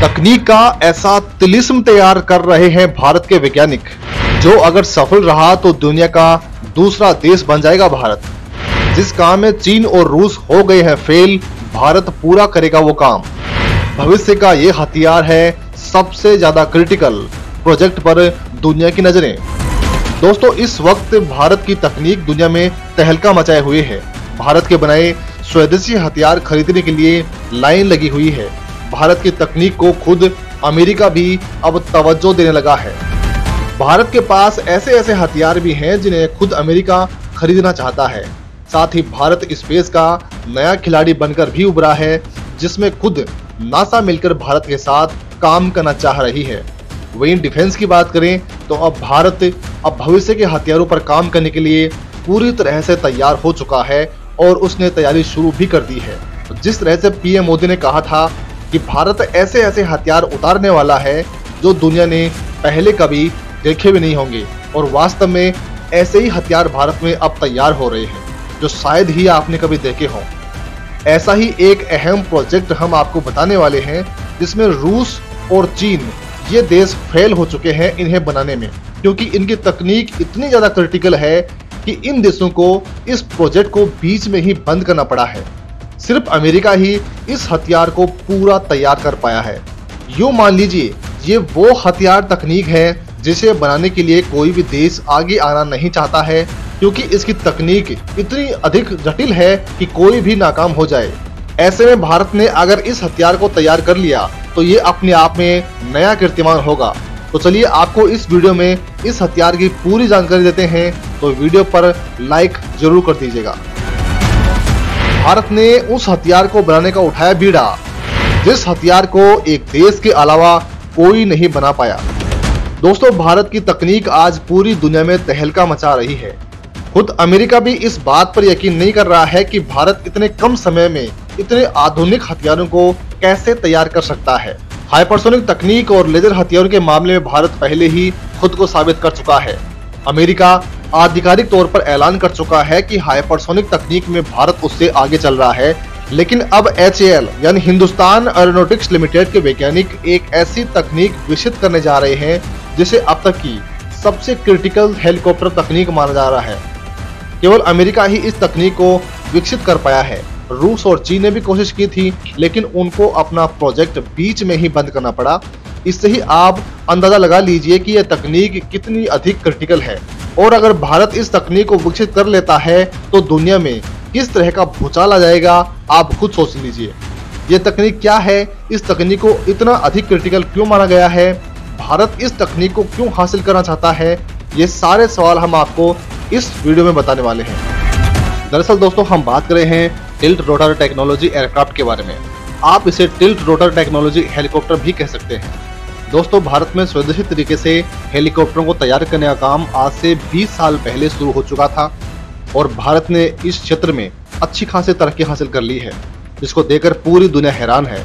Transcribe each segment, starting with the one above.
तकनीक का ऐसा तिलिस्म तैयार कर रहे हैं भारत के वैज्ञानिक, जो अगर सफल रहा तो दुनिया का दूसरा देश बन जाएगा भारत। जिस काम में चीन और रूस हो गए हैं फेल, भारत पूरा करेगा वो काम। भविष्य का ये हथियार है सबसे ज्यादा क्रिटिकल प्रोजेक्ट पर दुनिया की नजरें। दोस्तों, इस वक्त भारत की तकनीक दुनिया में तहलका मचाए हुए है। भारत के बनाए स्वदेशी हथियार खरीदने के लिए लाइन लगी हुई है। भारत की तकनीक को खुद अमेरिका भी अब तवज्जो देने लगा है। भारत के पास ऐसे ऐसे हथियार भी हैं जिन्हें खुद अमेरिका खरीदना चाहता है। साथ ही भारत स्पेस का नया खिलाड़ी बनकर भी उभरा है, जिसमें खुद नासा मिलकर भारत के साथ काम करना चाह रही है। वहीं डिफेंस की बात करें तो अब भारत भविष्य के हथियारों पर काम करने के लिए पूरी तरह से तैयार हो चुका है और उसने तैयारी शुरू भी कर दी है। जिस तरह से पीएम मोदी ने कहा था कि भारत ऐसे ऐसे हथियार उतारने वाला है जो दुनिया ने पहले कभी देखे भी नहीं होंगे, और वास्तव में ऐसे ही हथियार भारत में अब तैयार हो रहे हैं जो शायद ही आपने कभी देखे हों। ऐसा ही एक अहम प्रोजेक्ट हम आपको बताने वाले हैं, जिसमें रूस और चीन ये देश फेल हो चुके हैं इन्हें बनाने में, क्योंकि इनकी तकनीक इतनी ज्यादा क्रिटिकल है कि इन देशों को इस प्रोजेक्ट को बीच में ही बंद करना पड़ा है। सिर्फ अमेरिका ही इस हथियार को पूरा तैयार कर पाया है। यूं मान लीजिए ये वो हथियार तकनीक है जिसे बनाने के लिए कोई भी देश आगे आना नहीं चाहता है, क्योंकि इसकी तकनीक इतनी अधिक जटिल है कि कोई भी नाकाम हो जाए। ऐसे में भारत ने अगर इस हथियार को तैयार कर लिया तो ये अपने आप में नया कीर्तिमान होगा। तो चलिए आपको इस वीडियो में इस हथियार की पूरी जानकारी देते हैं, तो वीडियो पर लाइक जरूर कर दीजिएगा। भारत ने उस हथियार को बनाने का उठाया बीड़ा जिस हथियार को एक देश के अलावा कोई नहीं बना पाया। दोस्तों, भारत की तकनीक आज पूरी दुनिया में तहलका मचा रही है। खुद अमेरिका भी इस बात पर यकीन नहीं कर रहा है कि भारत इतने कम समय में इतने आधुनिक हथियारों को कैसे तैयार कर सकता है। हाइपरसोनिक तकनीक और लेजर हथियारों के मामले में भारत पहले ही खुद को साबित कर चुका है। अमेरिका आधिकारिक तौर पर ऐलान कर चुका है कि हाइपरसोनिक तकनीक में भारत उससे आगे चल रहा है, लेकिन अब HAL यानी हिंदुस्तान एरोनॉटिक्स लिमिटेड के वैज्ञानिक एक ऐसी तकनीक विकसित करने जा रहे हैं जिसे अब तक की सबसे क्रिटिकल हेलीकॉप्टर तकनीक माना जा रहा है। केवल अमेरिका ही इस तकनीक को विकसित कर पाया है। रूस और चीन ने भी कोशिश की थी, लेकिन उनको अपना प्रोजेक्ट बीच में ही बंद करना पड़ा। इससे ही आप अंदाजा लगा लीजिए कि यह तकनीक कितनी अधिक क्रिटिकल है, और अगर भारत इस तकनीक को विकसित कर लेता है तो दुनिया में किस तरह का भूचाल आ जाएगा आप खुद सोच लीजिए। ये तकनीक क्या है, इस तकनीक को इतना अधिक क्रिटिकल क्यों माना गया है, भारत इस तकनीक को क्यों हासिल करना चाहता है, ये सारे सवाल हम आपको इस वीडियो में बताने वाले हैं। दरअसल दोस्तों, हम बात कर रहे हैं टिल्ट रोटर टेक्नोलॉजी एयरक्राफ्ट के बारे में। आप इसे टिल्ट रोटर टेक्नोलॉजी हेलीकॉप्टर भी कह सकते हैं। दोस्तों, भारत में स्वदेशी तरीके से हेलीकॉप्टरों को तैयार करने का काम आज से 20 साल पहले शुरू हो चुका था, और भारत ने इस क्षेत्र में अच्छी खासी तरक्की हासिल कर ली है, जिसको देखकर पूरी दुनिया हैरान है।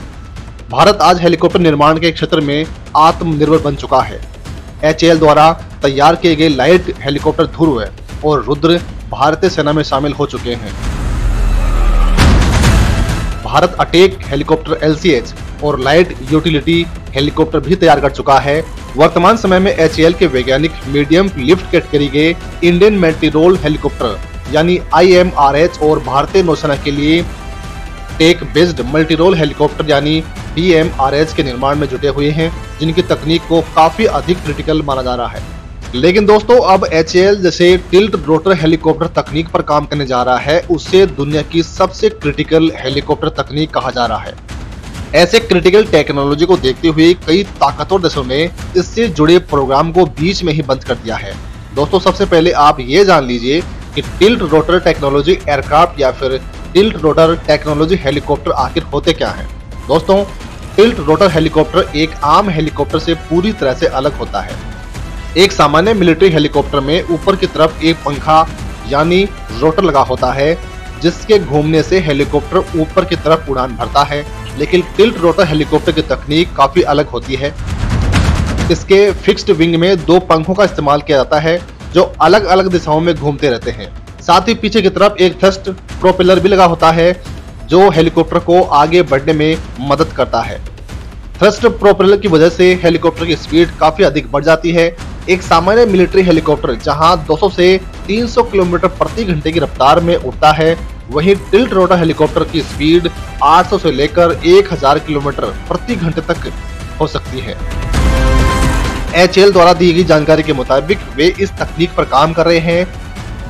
भारत आज हेलीकॉप्टर निर्माण के क्षेत्र में आत्मनिर्भर बन चुका है। HAL द्वारा तैयार किए गए लाइट हेलीकॉप्टर ध्रुव और रुद्र भारतीय सेना में शामिल हो चुके हैं। भारत अटैक हेलीकॉप्टर LCH और लाइट यूटिलिटी हेलीकॉप्टर भी तैयार कर चुका है। वर्तमान समय में HAL के वैज्ञानिक मीडियम लिफ्ट कैटेगरी के इंडियन मल्टीरोल हेलीकॉप्टर यानी IMRH और भारतीय नौसेना के लिए टेक बेस्ड मल्टीरोल हेलीकॉप्टर यानी DMRH के निर्माण में जुटे हुए हैं, जिनकी तकनीक को काफी अधिक क्रिटिकल माना जा रहा है। लेकिन दोस्तों, अब HAL जैसे टिल्ट रोटर हेलीकॉप्टर तकनीक पर काम करने जा रहा है, उसे दुनिया की सबसे क्रिटिकल हेलीकॉप्टर तकनीक कहा जा रहा है। ऐसे क्रिटिकल टेक्नोलॉजी को देखते हुए कई ताकतवर देशों ने इससे जुड़े प्रोग्राम को बीच में ही बंद कर दिया है। दोस्तों, सबसे पहले आप ये जान लीजिए कि टिल्ट रोटर टेक्नोलॉजी एयरक्राफ्ट या फिर टिल्ट रोटर टेक्नोलॉजी हेलीकॉप्टर आखिर होते क्या हैं। दोस्तों, टिल्ट रोटर हेलीकॉप्टर एक आम हेलीकॉप्टर से पूरी तरह से अलग होता है। एक सामान्य मिलिट्री हेलीकॉप्टर में ऊपर की तरफ एक पंखा यानी रोटर लगा होता है, जिसके घूमने से हेलीकॉप्टर ऊपर की तरफ उड़ान भरता है। लेकिन टिल्ट रोटर हेलीकॉप्टर की तकनीक काफी अलग होती है। इसके फिक्स्ड विंग में 2 पंखों का इस्तेमाल किया जाता है, जो अलग अलग दिशाओं में घूमते रहते हैं। साथ ही पीछे की तरफ एक थ्रस्ट प्रोपेलर भी लगा होता है, जो हेलीकॉप्टर को आगे बढ़ने में मदद करता है। थ्रस्ट प्रोपेलर की वजह से हेलीकॉप्टर की स्पीड काफी अधिक बढ़ जाती है। एक सामान्य मिलिट्री हेलीकॉप्टर जहां 200 से 300 किलोमीटर प्रति घंटे की रफ्तार में उड़ता है, वहीं टिल्ट रोटर हेलीकॉप्टर की स्पीड 800 से लेकर 1000 किलोमीटर प्रति घंटे तक हो सकती है। HAL द्वारा दी गई जानकारी के मुताबिक वे इस तकनीक पर काम कर रहे हैं,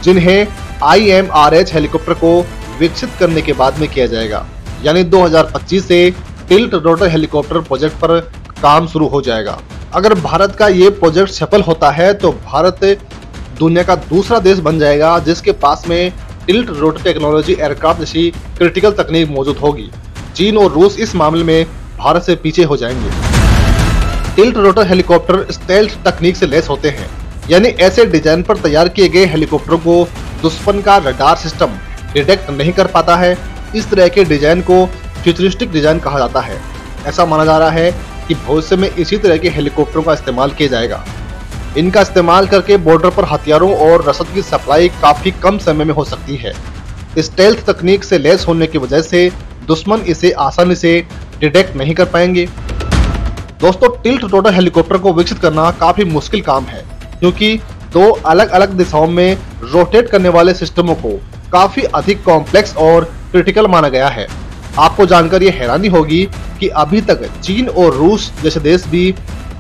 जिन्हें IMRH हेलीकॉप्टर को विकसित करने के बाद में किया जाएगा। यानी 2025 से टिल्ट रोटर हेलीकॉप्टर प्रोजेक्ट पर काम शुरू हो जाएगा। अगर भारत का ये प्रोजेक्ट सफल होता है तो भारत दुनिया का दूसरा देश बन जाएगा जिसके पास में टिल्ट रोटर टेक्नोलॉजी एयरक्राफ्ट जैसी क्रिटिकल तकनीक मौजूद होगी। चीन और रूस इस मामले में भारत से पीछे हो जाएंगे। टिल्ट रोटर हेलीकॉप्टर स्टेल्थ तकनीक से लैस होते हैं, यानी ऐसे डिजाइन पर तैयार किए गए हेलीकॉप्टर को दुश्मन का रडार सिस्टम डिटेक्ट नहीं कर पाता है। इस तरह के डिजाइन को फ्यूचरिस्टिक डिजाइन कहा जाता है। ऐसा माना जा रहा है कि भविष्य में इसी तरह के हेलीकॉप्टरों का इस्तेमाल किया जाएगा। इनका इस्तेमाल करके बॉर्डर पर हथियारों और रसद की सप्लाई काफी कम समय में हो सकती है। स्टेल्थ तकनीक से लैस होने की वजह से दुश्मन इसे आसानी से डिटेक्ट नहीं कर पाएंगे। दोस्तों, टिल्ट रोटर हेलीकॉप्टर को विकसित करना काफी मुश्किल काम है, क्योंकि दो अलग अलग दिशाओं में रोटेट करने वाले सिस्टमों को काफी अधिक कॉम्प्लेक्स और क्रिटिकल माना गया है। आपको जानकर ये हैरानी होगी कि अभी तक चीन और रूस जैसे देश भी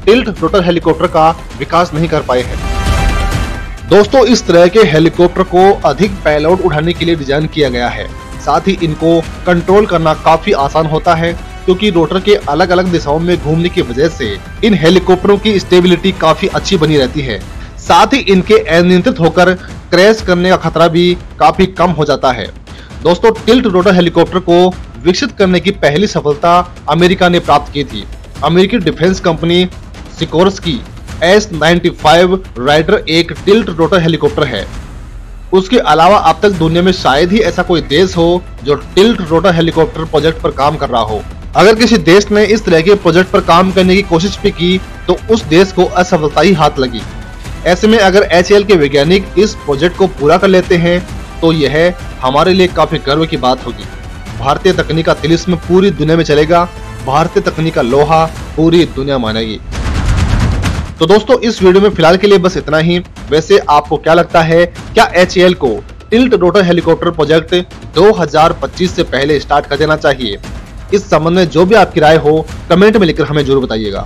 टिल्ट रोटर हेलीकॉप्टर का विकास नहीं कर पाए हैं। दोस्तों, इस तरह के हेलीकॉप्टर को अधिक पेलोड उठाने के लिए डिजाइन किया गया है। साथ ही इनको कंट्रोल करना काफी आसान होता है, क्योंकि रोटर के अलग अलग दिशाओं में घूमने की वजह से इन हेलीकॉप्टरों की स्टेबिलिटी काफी अच्छी बनी रहती है। साथ ही इनके अनियंत्रित होकर क्रैश करने का खतरा भी काफी कम हो जाता है। दोस्तों, टिल्ट रोटर हेलीकॉप्टर को विकसित करने की पहली सफलता अमेरिका ने प्राप्त की थी। अमेरिकी defence company Sikorsky S-95 Raider एक टिल्ट रोटर हेलीकॉप्टर है। उसके अलावा अब तक दुनिया में शायद ही ऐसा कोई देश हो जो टिल्ट रोटर हेलीकॉप्टर प्रोजेक्ट पर काम कर रहा हो। अगर किसी देश ने इस तरह के प्रोजेक्ट पर काम करने की कोशिश भी की तो उस देश को असफलता ही हाथ लगी। ऐसे में अगर HAL के वैज्ञानिक इस प्रोजेक्ट को पूरा कर लेते हैं तो यह हमारे लिए काफी गर्व की बात होगी। भारतीय तकनीक का तिलिस्म पूरी दुनिया में चलेगा, भारतीय तकनीक का लोहा पूरी दुनिया मानेगी। तो दोस्तों, इस वीडियो में फिलहाल के लिए बस इतना ही। वैसे आपको क्या लगता है, क्या HAL को टिल्ट रोटर हेलीकॉप्टर प्रोजेक्ट 2025 से पहले स्टार्ट कर देना चाहिए? इस संबंध में जो भी आपकी राय हो कमेंट में लिखकर हमें जरूर बताइएगा।